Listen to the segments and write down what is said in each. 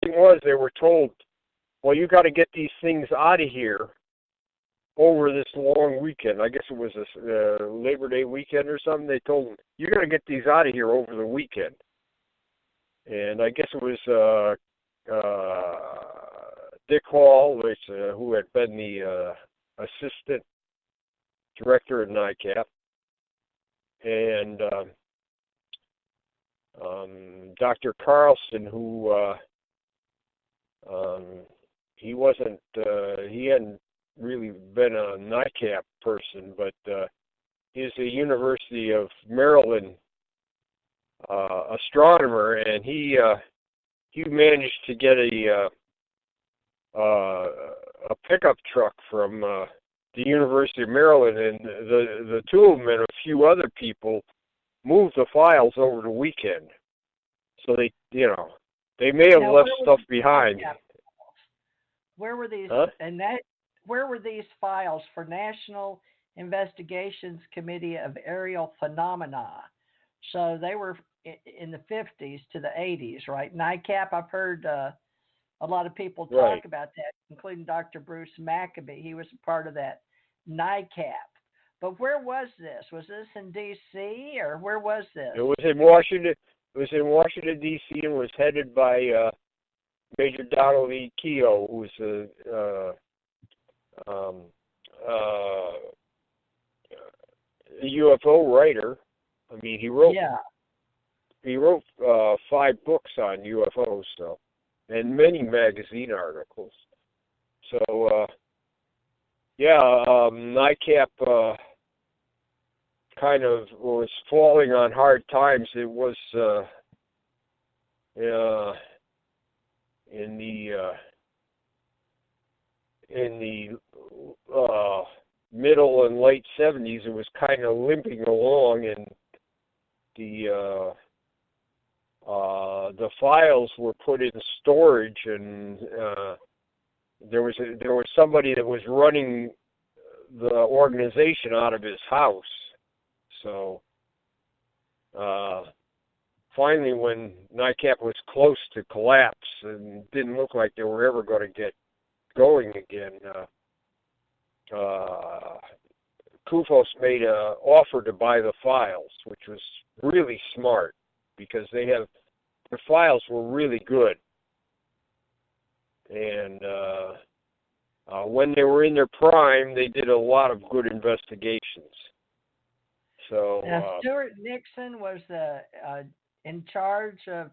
thing was, they were told, well, you got to get these things out of here over this long weekend. I guess it was a Labor Day weekend or something. They told them, you got to get these out of here over the weekend. And I guess it was Dick Hall, who had been the assistant director at NICAP, and Dr. Carlson, who he hadn't really been a NICAP person, but he's a University of Maryland astronomer, and he managed to get a pickup truck from the University of Maryland, and the two of them and a few other people moved the files over the weekend. So they may have left stuff behind. Where were these? Huh? Where were these files for National Investigations Committee of Aerial Phenomena? So they were in the 50s to the 80s, right? NICAP, I've heard a lot of people talk about that, including Dr. Bruce Maccabee. He was a part of that NICAP. But where was this? Was this in D.C. or where was this? It was in Washington. It was in Washington, D.C. and was headed by Major Donald E. Keough, who was a UFO writer. I mean, he wrote 5 books on UFOs, and many magazine articles. So, NICAP kind of was falling on hard times. It was in the middle and late 70s, it was kind of limping along, and the files were put in storage, and there was somebody that was running the organization out of his house. So finally, when NICAP was close to collapse and didn't look like they were ever going to get going again, Kufos made an offer to buy the files, which was really smart because the files were really good. And when they were in their prime, they did a lot of good investigations. So now, Stuart Nixon was in charge of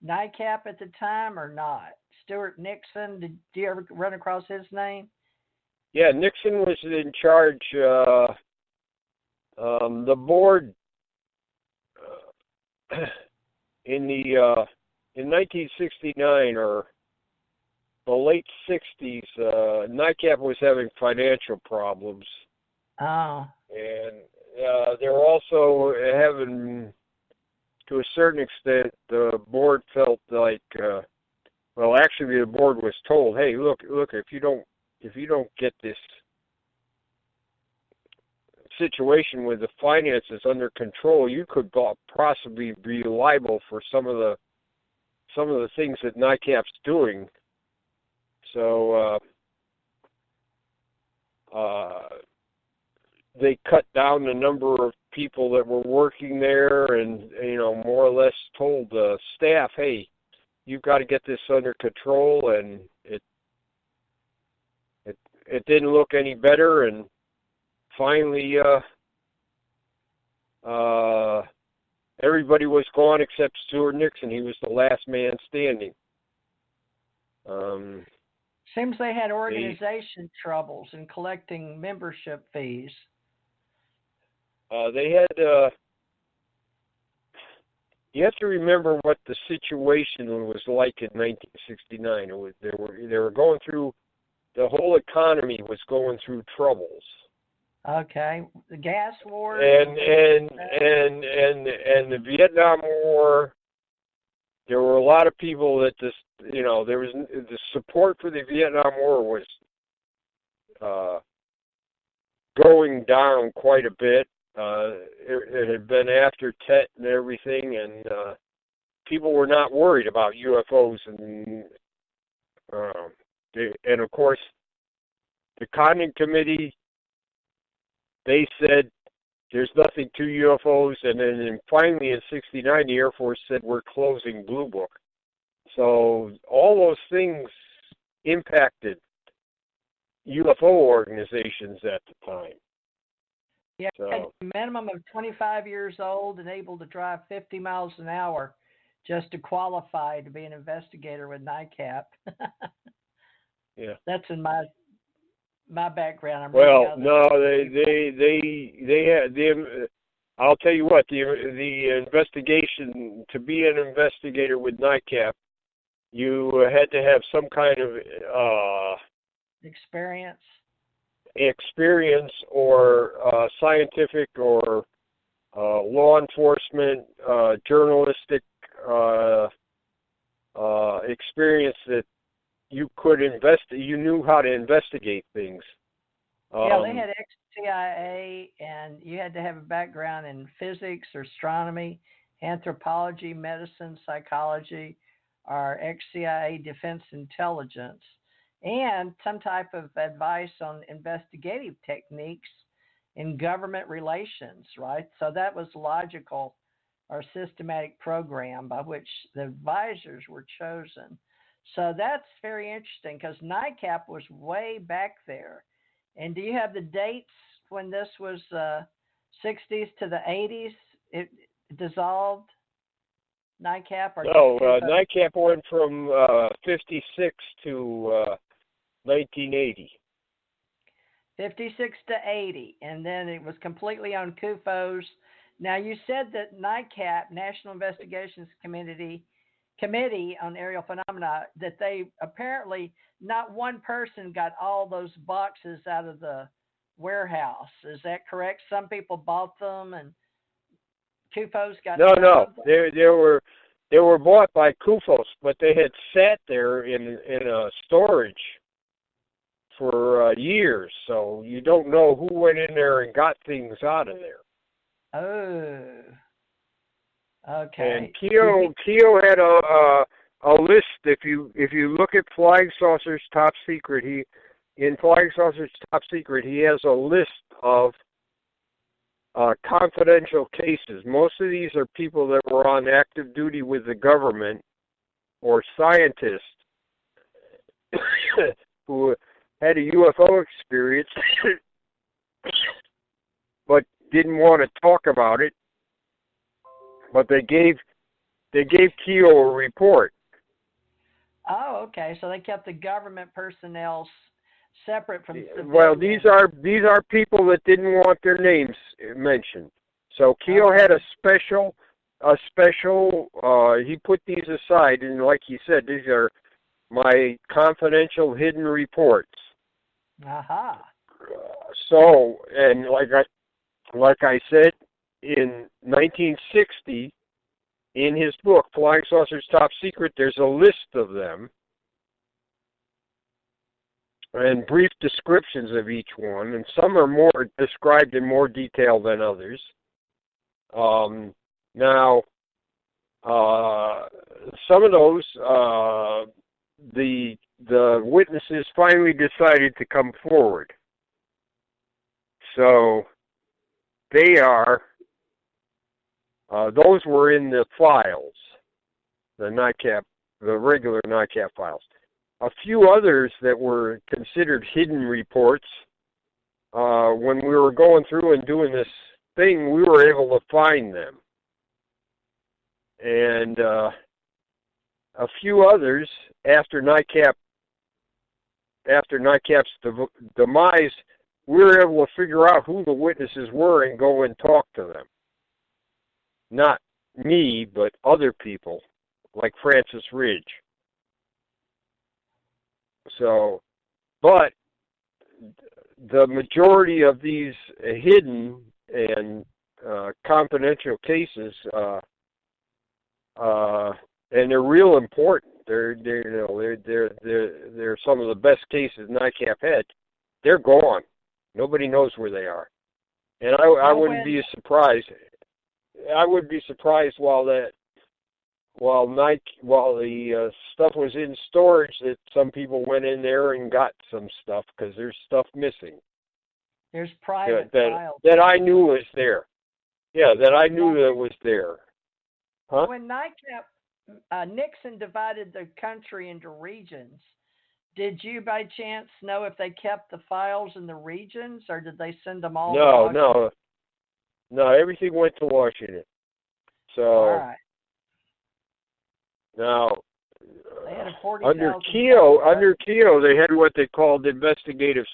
NICAP at the time, or not? Stuart Nixon, did you ever run across his name? Yeah, Nixon was in charge. The board in 1969 or the late 60s, NICAP was having financial problems. Oh. And they were also having, to a certain extent, the board felt like, actually the board was told, hey, look, if you don't get this situation with the finances under control, you could possibly be liable for some of the things that NICAP's doing. So they cut down the number of people that were working there, and more or less told the staff, hey, you've got to get this under control, and it didn't look any better, and finally everybody was gone except Stuart Nixon. He was the last man standing. Seems they had organization troubles in collecting membership fees. They had, you have to remember what the situation was like in 1969. They were going through, the whole economy was going through troubles. Okay, the gas war and the Vietnam War. There were a lot of people that there was the support for the Vietnam War was going down quite a bit. It had been after Tet and everything, and people were not worried about UFOs, and of course, the Condon Committee, they said there's nothing to UFOs, and then finally in '69, the Air Force said we're closing Blue Book. So all those things impacted UFO organizations at the time. Yeah, a minimum of 25 years old and able to drive 50 miles an hour just to qualify to be an investigator with NICAP. Yeah, that's in my background. Well, no, they had the. I'll tell you what, the investigation, to be an investigator with NICAP, you had to have some kind of experience or scientific or law enforcement, journalistic experience that you could you knew how to investigate things. Yeah, they had ex-CIA, and you had to have a background in physics or astronomy, anthropology, medicine, psychology, or ex-CIA defense intelligence, and some type of advice on investigative techniques in government relations, right? So that was logical or systematic program by which the advisors were chosen. So that's very interesting because NICAP was way back there. And do you have the dates when this was 60s to the 80s? It dissolved, NICAP? Or no, NICAP went from 56 to 1980. 56 to 80, and then it was completely on CUFOS. Now, you said that NICAP, National Investigations Committee on Aerial Phenomena, that they apparently, not one person got all those boxes out of the warehouse. Is that correct? Some people bought them, and CUFOS got No. They were bought by CUFOS, but they had sat there in a storage for years, so you don't know who went in there and got things out of there. Oh, okay. And Keogh had a list. If you look at Flying Saucer's Top Secret, in Flying Saucer's Top Secret, he has a list of confidential cases. Most of these are people that were on active duty with the government or scientists who had a UFO experience but didn't want to talk about it. But they gave Keogh a report. Oh, okay. So they kept the government personnel separate from civilians. Well, these are people that didn't want their names mentioned. So Keogh had a special. He put these aside, and like he said, these are my confidential hidden reports. Aha. So, and like I said, in 1960, in his book Flying Saucer's Top Secret, there's a list of them and brief descriptions of each one, and some are more described in more detail than others. Now, some of those, the witnesses finally decided to come forward. So they are, those were in the files, the regular NICAP files. A few others that were considered hidden reports, when we were going through and doing this thing, we were able to find them. And a few others, after NICAP's demise, we were able to figure out who the witnesses were and go and talk to them. Not me, but other people, like Francis Ridge. So, but the majority of these hidden and confidential cases, and they're real important. They're some of the best cases NICAP had. They're gone. Nobody knows where they are, and I wouldn't be surprised. I would be surprised while while the stuff was in storage, that some people went in there and got some stuff because there's stuff missing. There's private that files. that I knew was there. Yeah, that I knew that was there. Huh? When Nixon divided the country into regions, did you by chance know if they kept the files in the regions, or did they send them all to Washington? No, everything went to Washington. So, all right. Now, they had a under Keogh, they had what they called investigative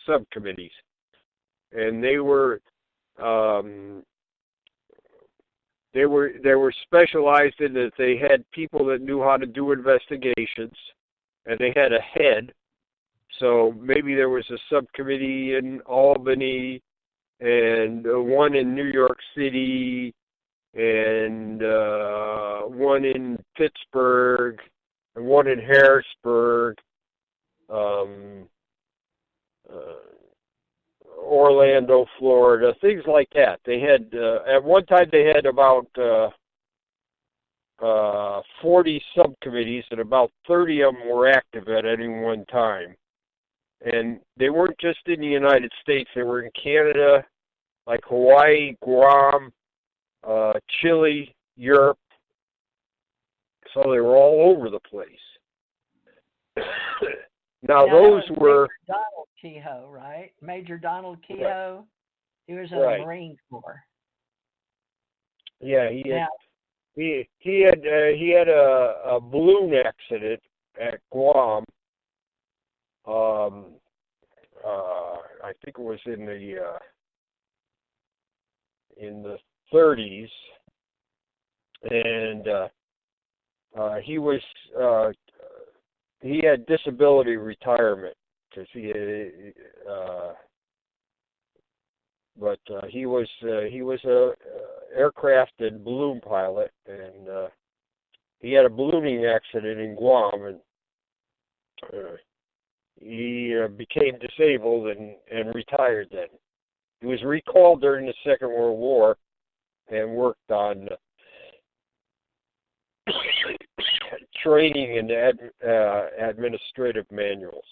subcommittees, and they were specialized in that they had people that knew how to do investigations, and they had a head. So maybe there was a subcommittee in Albany, and one in New York City, and one in Pittsburgh, and one in Harrisburg, Orlando, Florida, things like that. They had, at one time they had about 40 subcommittees, and about 30 of them were active at any one time. And they weren't just in the United States, they were in Canada, like Hawaii, Guam, Chile, Europe. So they were all over the place. Now those were Major Donald Kehoe, right? Major Donald Kehoe. Right. He was in the Marine Corps. Yeah, he had a balloon accident at Guam. I think it was in the 30s, and he had disability retirement because he was a aircraft and balloon pilot, and he had a ballooning accident in Guam, and he became disabled and retired then. He was recalled during the Second World War and worked on training and administrative manuals.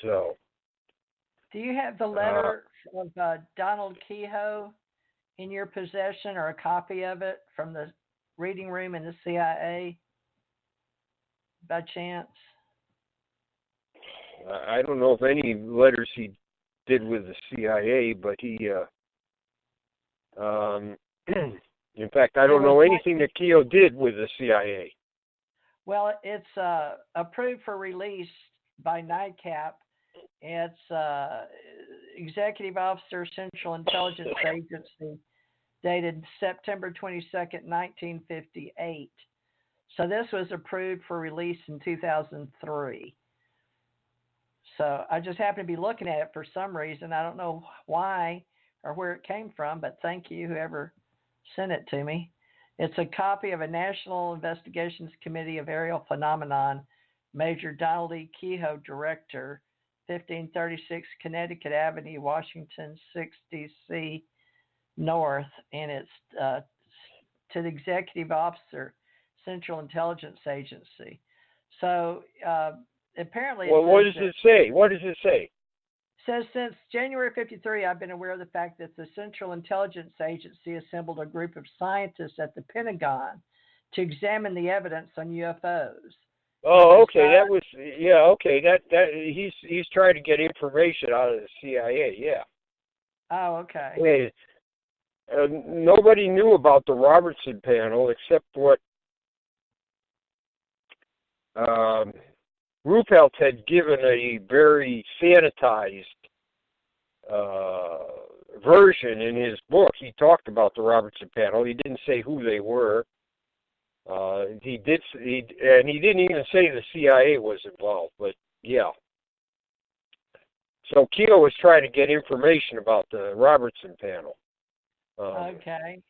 So, do you have the letter of Donald Kehoe in your possession, or a copy of it from the reading room in the CIA, by chance? I don't know if any letters he did with the CIA, but he, in fact, I don't know anything that Keogh did with the CIA. Well, it's approved for release by NICAP. It's Executive Officer, Central Intelligence Agency, dated September 22nd, 1958. So this was approved for release in 2003. So I just happen to be looking at it for some reason. I don't know why or where it came from, but thank you, whoever sent it to me. It's a copy of a National Investigations Committee of Aerial Phenomenon, Major Donald E. Kehoe, Director, 1536 Connecticut Avenue, Washington, 60C North, and it's to the Executive Officer, Central Intelligence Agency. So apparently... Well, what does it say? What does it say? Says, since January 53, I've been aware of the fact that the Central Intelligence Agency assembled a group of scientists at the Pentagon to examine the evidence on UFOs. Oh, okay. That was, yeah, okay. That he's trying to get information out of the CIA, yeah. Oh, okay. Hey, nobody knew about the Robertson panel except what Ruppelt had given a very sanitized version in his book. He talked about the Robertson panel. He didn't say who they were. He didn't even say the CIA was involved, but yeah. So Keogh was trying to get information about the Robertson panel. Okay.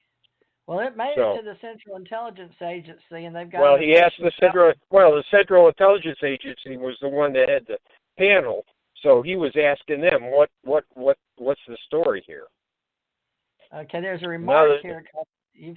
Well, it made it to the Central Intelligence Agency, and they've got. Well, he asked the Central. Well, the Central Intelligence Agency was the one that had the panel, so he was asking them, what's the story here? Okay, there's a Now remark that here. You've